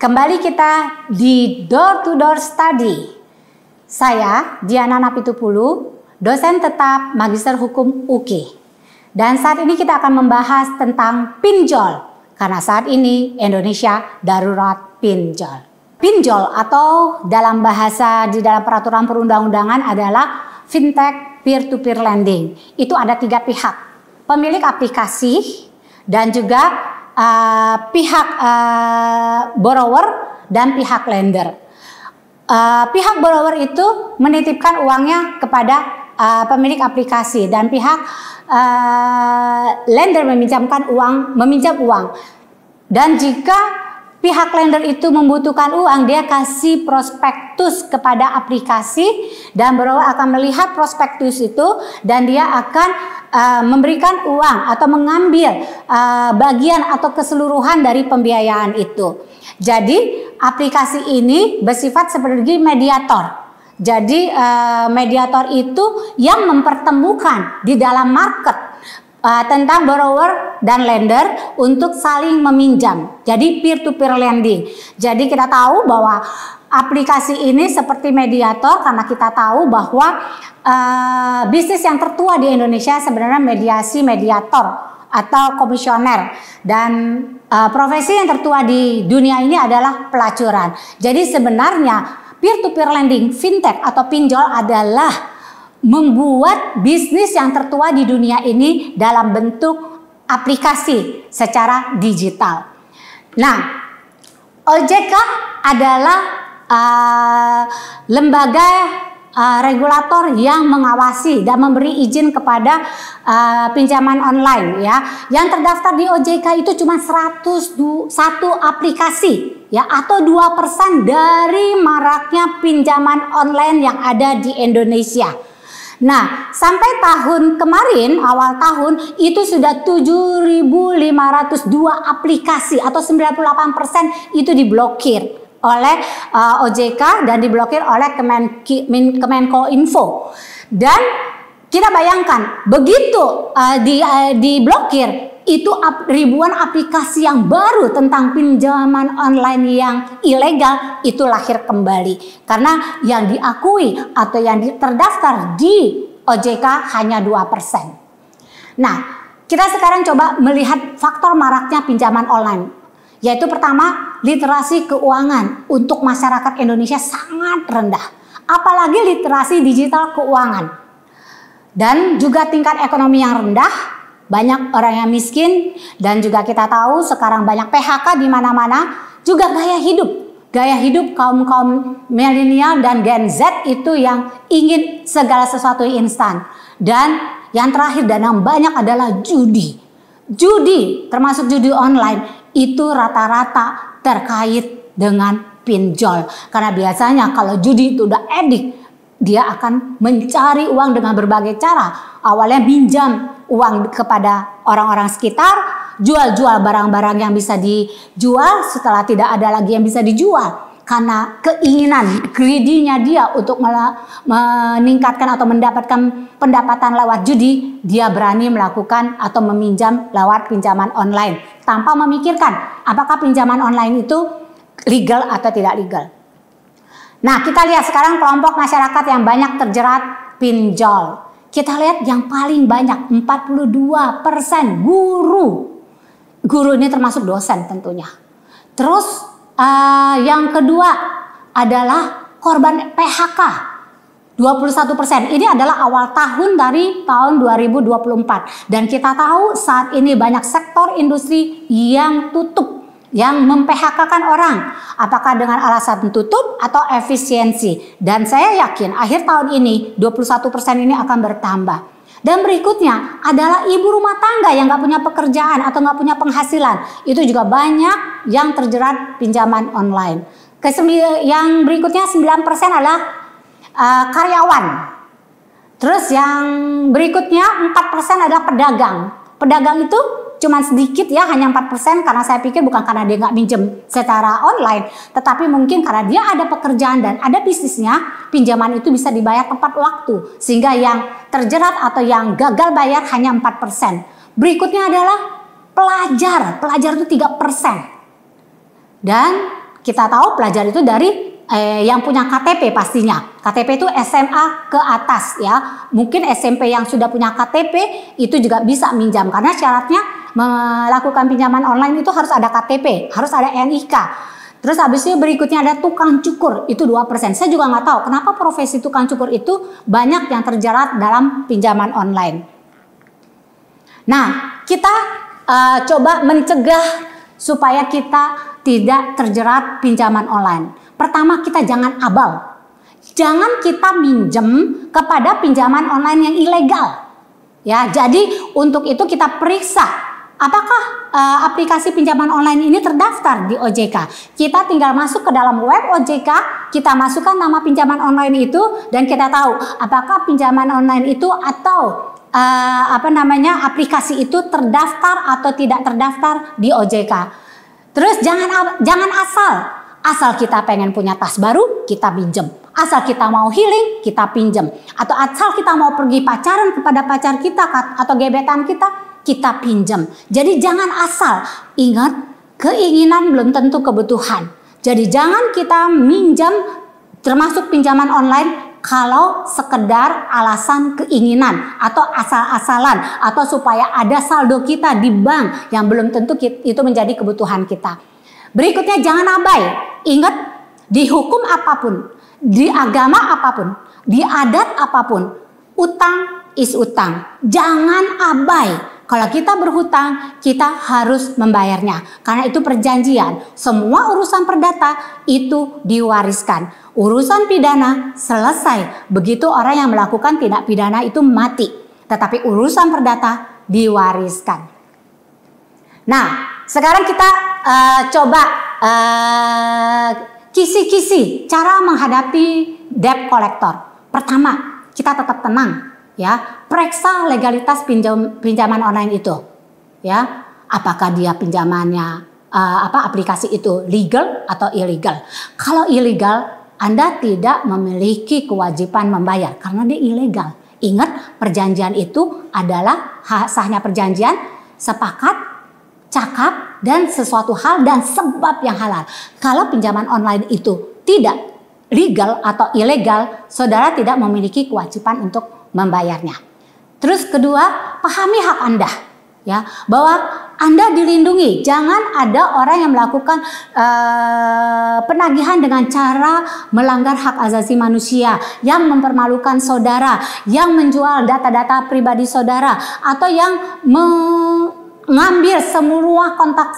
Kembali kita di Door to Door Study. Saya Diana Napitupulu, dosen tetap Magister Hukum UKI. Dan saat ini kita akan membahas tentang pinjol. Karena saat ini Indonesia darurat pinjol. Pinjol atau dalam bahasa di dalam peraturan perundang-undangan adalah fintech peer-to-peer lending. Itu ada 3 pihak. Pemilik aplikasi dan juga pihak borrower dan pihak lender. Pihak borrower itu menitipkan uangnya kepada pemilik aplikasi dan pihak lender meminjam uang. Dan jika pihak lender itu membutuhkan uang, dia kasih prospektus kepada aplikasi dan borrower akan melihat prospektus itu dan dia akan memberikan uang atau mengambil bagian atau keseluruhan dari pembiayaan itu. Jadi aplikasi ini bersifat seperti mediator. Jadi mediator itu yang mempertemukan di dalam market tentang borrower dan lender untuk saling meminjam. Jadi peer-to-peer lending. Jadi kita tahu bahwa aplikasi ini seperti mediator karena kita tahu bahwa bisnis yang tertua di Indonesia sebenarnya mediator atau komisioner, dan profesi yang tertua di dunia ini adalah pelacuran. Jadi sebenarnya peer-to-peer lending, fintech atau pinjol adalah membuat bisnis yang tertua di dunia ini dalam bentuk aplikasi secara digital. Nah, OJK adalah lembaga regulator yang mengawasi dan memberi izin kepada pinjaman online ya. Yang terdaftar di OJK itu cuma 101 aplikasi ya, atau 2% dari maraknya pinjaman online yang ada di Indonesia. Nah, sampai tahun kemarin, awal tahun, itu sudah 7.502 aplikasi atau 98% itu diblokir oleh OJK dan diblokir oleh Kemenkominfo. Dan kita bayangkan, begitu diblokir, itu ribuan aplikasi yang baru tentang pinjaman online yang ilegal itu lahir kembali. Karena yang diakui atau yang terdaftar di OJK hanya 2%. Nah, kita sekarang coba melihat faktor maraknya pinjaman online. Yaitu pertama, literasi keuangan untuk masyarakat Indonesia sangat rendah. Apalagi literasi digital keuangan. Dan juga tingkat ekonomi yang rendah. Banyak orang yang miskin, dan juga kita tahu sekarang banyak PHK di mana-mana. Juga gaya hidup kaum milenial dan Gen Z itu yang ingin segala sesuatu instan. Dan yang terakhir dan yang banyak adalah judi. Judi, termasuk judi online, itu rata-rata terkait dengan pinjol. Karena biasanya kalau judi itu udah edik, dia akan mencari uang dengan berbagai cara. Awalnya pinjam uang kepada orang-orang sekitar, jual-jual barang-barang yang bisa dijual setelah tidak ada lagi yang bisa dijual. Karena keinginan, greedy-nya dia untuk meningkatkan atau mendapatkan pendapatan lewat judi, dia berani melakukan atau meminjam lewat pinjaman online. Tanpa memikirkan apakah pinjaman online itu legal atau tidak legal. Nah, kita lihat sekarang kelompok masyarakat yang banyak terjerat pinjol. Kita lihat yang paling banyak 42% guru. Guru ini termasuk dosen tentunya. Terus yang kedua adalah korban PHK. 21%. Ini adalah awal tahun dari tahun 2024. Dan kita tahu saat ini banyak sektor industri yang tutup, yang mem-PHK-kan orang. Apakah dengan alasan tutup atau efisiensi. Dan saya yakin akhir tahun ini 21% ini akan bertambah. Dan berikutnya adalah ibu rumah tangga yang gak punya pekerjaan atau gak punya penghasilan. Itu juga banyak yang terjerat pinjaman online. Yang berikutnya 9% adalah karyawan. Terus yang berikutnya 4% adalah pedagang. Pedagang itu cuma sedikit ya, hanya 4%, karena saya pikir bukan karena dia nggak minjem secara online, tetapi mungkin karena dia ada pekerjaan dan ada bisnisnya, pinjaman itu bisa dibayar tepat waktu, sehingga yang terjerat atau yang gagal bayar hanya 4%. Berikutnya adalah pelajar itu 3%. Dan Kita tahu pelajar itu dari yang punya KTP pastinya. KTP itu SMA ke atas ya. Mungkin SMP yang sudah punya KTP itu juga bisa minjam, karena syaratnya melakukan pinjaman online itu harus ada KTP, harus ada NIK. Terus habis itu berikutnya ada tukang cukur, itu 2%. Saya juga nggak tahu kenapa profesi tukang cukur itu banyak yang terjerat dalam pinjaman online. Nah, kita coba mencegah supaya kita tidak terjerat pinjaman online. Pertama, kita jangan abal. Jangan kita minjem kepada pinjaman online yang ilegal. Ya, jadi untuk itu kita periksa apakah aplikasi pinjaman online ini terdaftar di OJK. Kita tinggal masuk ke dalam web OJK, kita masukkan nama pinjaman online itu, dan kita tahu apakah pinjaman online itu atau aplikasi itu terdaftar atau tidak terdaftar di OJK. Terus jangan asal kita pengen punya tas baru, kita pinjam. Asal kita mau healing, kita pinjam. Atau asal kita mau pergi pacaran kepada pacar kita atau gebetan kita pinjam. Jadi jangan asal. Ingat, keinginan belum tentu kebutuhan. Jadi jangan kita minjam, termasuk pinjaman online, kalau sekedar alasan keinginan atau asal-asalan, atau supaya ada saldo kita di bank yang belum tentu itu menjadi kebutuhan kita. Berikutnya, jangan abai. Ingat, di hukum apapun, di agama apapun, di adat apapun, utang is utang. Jangan abai. Kalau kita berhutang, kita harus membayarnya. Karena itu perjanjian. Semua urusan perdata itu diwariskan. Urusan pidana selesai. Begitu orang yang melakukan tindak pidana itu mati. Tetapi urusan perdata diwariskan. Nah, sekarang kita coba kisi-kisi cara menghadapi debt collector. Pertama, kita tetap tenang. Ya, periksa legalitas pinjaman online itu, ya, apakah dia pinjamannya aplikasi itu legal atau illegal. Kalau illegal, Anda tidak memiliki kewajiban membayar karena dia ilegal. Ingat, perjanjian itu adalah sahnya perjanjian, sepakat, cakap, dan sesuatu hal dan sebab yang halal. Kalau pinjaman online itu tidak legal atau ilegal, saudara tidak memiliki kewajiban untuk membayarnya. Terus kedua, pahami hak Anda, ya, bahwa Anda dilindungi. Jangan ada orang yang melakukan penagihan dengan cara melanggar hak asasi manusia, yang mempermalukan saudara, yang menjual data-data pribadi saudara, atau yang mengambil semua kontak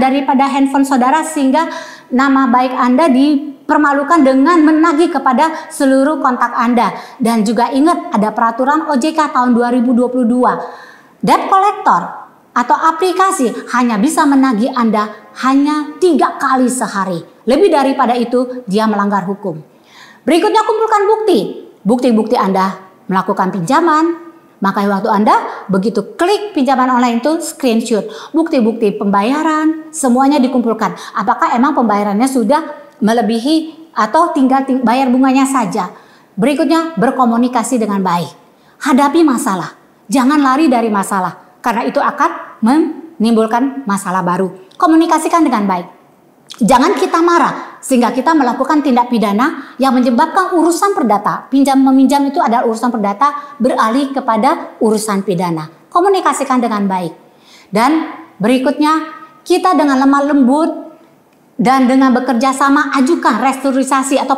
daripada handphone saudara sehingga nama baik Anda dipermalukan dengan menagih kepada seluruh kontak Anda. Dan juga ingat, ada peraturan OJK tahun 2022. Debt collector atau aplikasi hanya bisa menagih Anda hanya 3 kali sehari. Lebih daripada itu, dia melanggar hukum. Berikutnya, kumpulkan bukti. Bukti-bukti Anda melakukan pinjaman. Maka waktu Anda begitu klik pinjaman online itu screenshot, bukti-bukti pembayaran, semuanya dikumpulkan. Apakah emang pembayarannya sudah melebihi atau tinggal bayar bunganya saja. Berikutnya, berkomunikasi dengan baik. Hadapi masalah, jangan lari dari masalah, karena itu akan menimbulkan masalah baru. Komunikasikan dengan baik. Jangan kita marah sehingga kita melakukan tindak pidana yang menyebabkan urusan perdata. Pinjam-meminjam itu adalah urusan perdata beralih kepada urusan pidana. Komunikasikan dengan baik. Dan berikutnya, kita dengan lemah lembut dan dengan bekerja sama ajukan restrukturisasi atau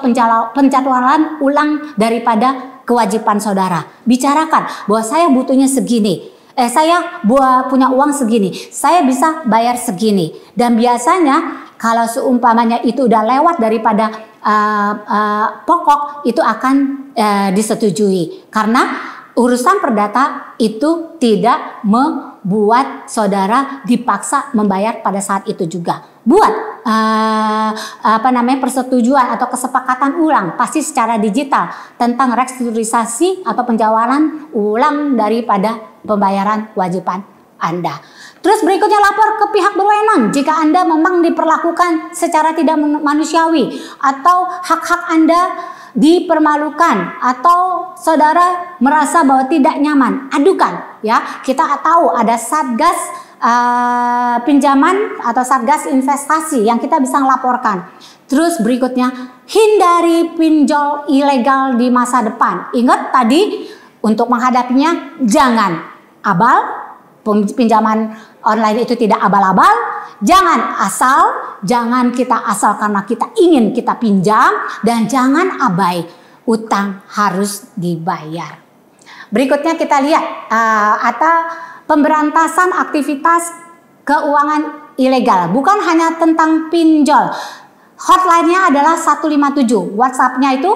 penjadwalan ulang daripada kewajiban saudara. Bicarakan bahwa saya butuhnya segini. Saya punya uang segini. Saya bisa bayar segini. Dan biasanya kalau seumpamanya itu udah lewat daripada pokok, itu akan disetujui. Karena urusan perdata itu tidak membuat saudara dipaksa membayar pada saat itu juga. Buat persetujuan atau kesepakatan ulang, pasti secara digital, tentang restrukturisasi atau penjawalan ulang daripada pembayaran kewajiban Anda. Terus berikutnya, lapor ke pihak berwenang jika Anda memang diperlakukan secara tidak manusiawi atau hak-hak Anda dipermalukan atau saudara merasa bahwa tidak nyaman. Adukan, ya. Kita tahu ada Satgas pinjaman atau Satgas investasi yang kita bisa melaporkan. Terus berikutnya, hindari pinjol ilegal di masa depan. Ingat tadi, untuk menghadapinya jangan abal, pinjaman online itu tidak abal-abal, jangan kita asal karena kita ingin kita pinjam, dan jangan abai, utang harus dibayar. Berikutnya kita lihat atau pemberantasan aktivitas keuangan ilegal, bukan hanya tentang pinjol. Hotline-nya adalah 157, WhatsApp-nya itu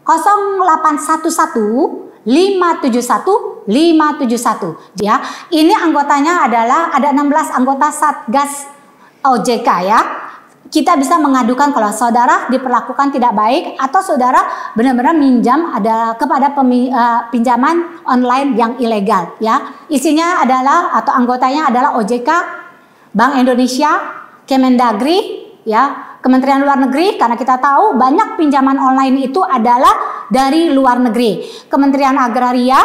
0811 571 571 ya. Ini anggotanya adalah ada 16 anggota Satgas OJK ya. Kita bisa mengadukan kalau saudara diperlakukan tidak baik atau saudara benar-benar minjam kepada pinjaman online yang ilegal ya. Isinya adalah atau anggotanya adalah OJK, Bank Indonesia, Kemendagri ya, Kementerian Luar Negeri, karena kita tahu banyak pinjaman online itu adalah dari luar negeri. Kementerian Agraria,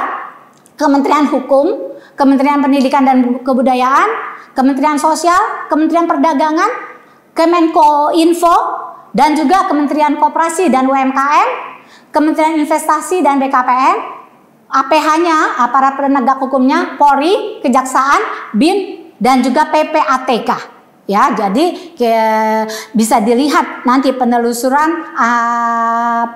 Kementerian Hukum, Kementerian Pendidikan dan Kebudayaan, Kementerian Sosial, Kementerian Perdagangan, Kemenkominfo, dan juga Kementerian Koperasi dan UMKM, Kementerian Investasi dan BKPM, APH-nya, aparat penegak hukumnya, Polri, Kejaksaan, BIN, dan juga PPATK. Ya, jadi bisa dilihat nanti penelusuran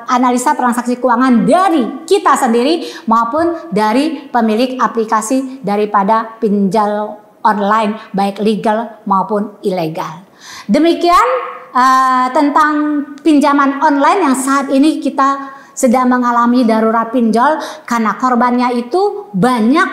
analisa transaksi keuangan dari kita sendiri maupun dari pemilik aplikasi daripada pinjol online baik legal maupun ilegal. Demikian tentang pinjaman online yang saat ini kita sedang mengalami darurat pinjol karena korbannya itu banyak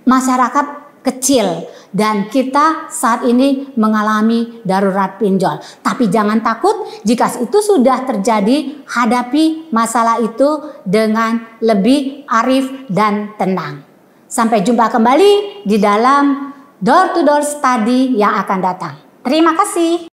masyarakat kecil dan kita saat ini mengalami darurat pinjol. Tapi jangan takut, jika itu sudah terjadi, hadapi masalah itu dengan lebih arif dan tenang. Sampai jumpa kembali di dalam Door to Door Study yang akan datang. Terima kasih.